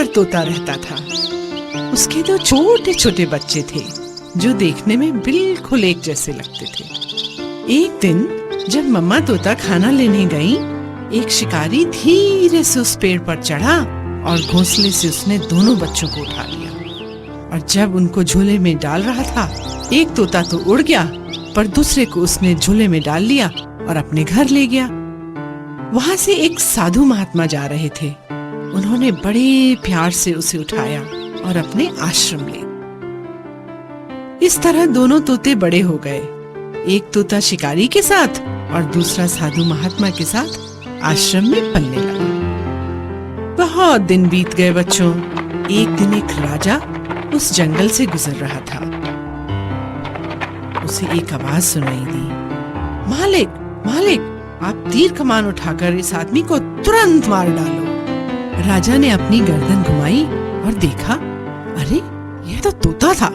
पर तोता रहता था। उसके 2 छोटे छोटे बच्चे थे जो देखने में बिल्कुल एक जैसे लगते थे। एक दिन जब मम्मा तोता खाना लेने गई, एक शिकारी धीरे से उस पेड़ पर चढ़ा और घोंसले से उसने दोनों बच्चों को उठा लिया। और जब उनको झोले में डाल रहा था, एक तोता तो उड़ गया, पर दूसरे को उसने झोले में डाल लिया और अपने घर ले गया। वहां से एक साधु महात्मा जा रहे थे। उन्होंने बड़े प्यार से उसे उठाया और अपने आश्रम ले। इस तरह दोनों तोते बड़े हो गए, एक तोता शिकारी के साथ और दूसरा साधु महात्मा के साथ आश्रम में पलने लगा। बहुत दिन बीत गए बच्चों। एक दिन एक राजा उस जंगल से गुजर रहा था। उसे एक आवाज सुनाई दी, मालिक मालिक, आप तीर कमान उठाकर इस आदमी को तुरंत मार डालो। राजा ने अपनी गर्दन घुमाई और देखा, अरे यह तो तोता था।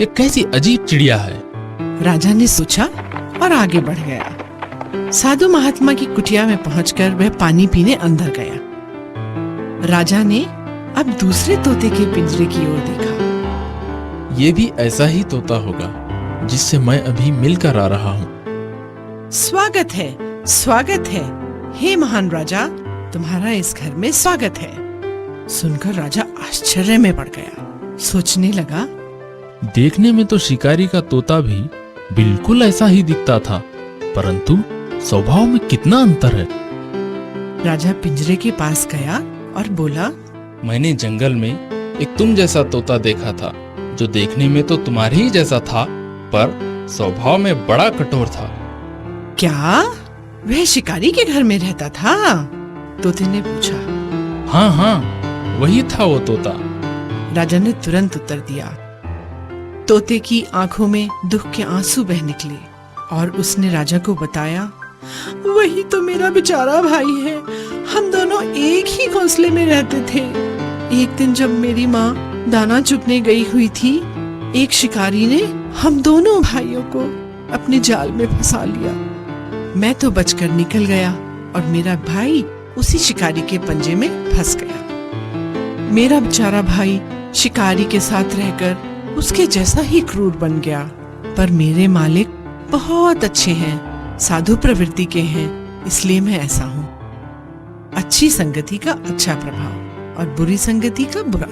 ये कैसी अजीब चिड़िया है, राजा ने सोचा और आगे बढ़ गया। साधु महात्मा की कुटिया में पहुंचकर वह पानी पीने अंदर गया। राजा ने अब दूसरे तोते के पिंजरे की ओर देखा। ये भी ऐसा ही तोता होगा जिससे मैं अभी मिलकर आ रहा हूँ। स्वागत है, स्वागत है, हे महान राजा, तुम्हारा इस घर में स्वागत है। सुनकर राजा आश्चर्य में पड़ गया। सोचने लगा, देखने में तो शिकारी का तोता भी बिल्कुल ऐसा ही दिखता था, परंतु स्वभाव में कितना अंतर है। राजा पिंजरे के पास गया और बोला, मैंने जंगल में एक तुम जैसा तोता देखा था, जो देखने में तो तुम्हारे ही जैसा था, पर स्वभाव में बड़ा कठोर था। क्या वह शिकारी के घर में रहता था? तोते ने पूछा। हाँ हाँ, वही था वो तोता। राजा ने तुरंत उत्तर दिया। तोते की आंखों में दुख के आंसू बह निकले और उसने राजा को बताया, वही तो मेरा बेचारा भाई है। हम दोनों एक ही घोंसले में रहते थे। एक दिन जब मेरी माँ दाना चुगने गई हुई थी, एक शिकारी ने हम दोनों भाइयों को अपने जाल में फंसा लिया। मैं तो बचकर निकल गया और मेरा भाई उसी शिकारी के पंजे में फंस गया। मेरा बेचारा भाई शिकारी के साथ रहकर उसके जैसा ही क्रूर बन गया। पर मेरे मालिक बहुत अच्छे हैं, साधु प्रवृत्ति के हैं, इसलिए मैं ऐसा हूँ। अच्छी संगति का अच्छा प्रभाव और बुरी संगति का बुरा।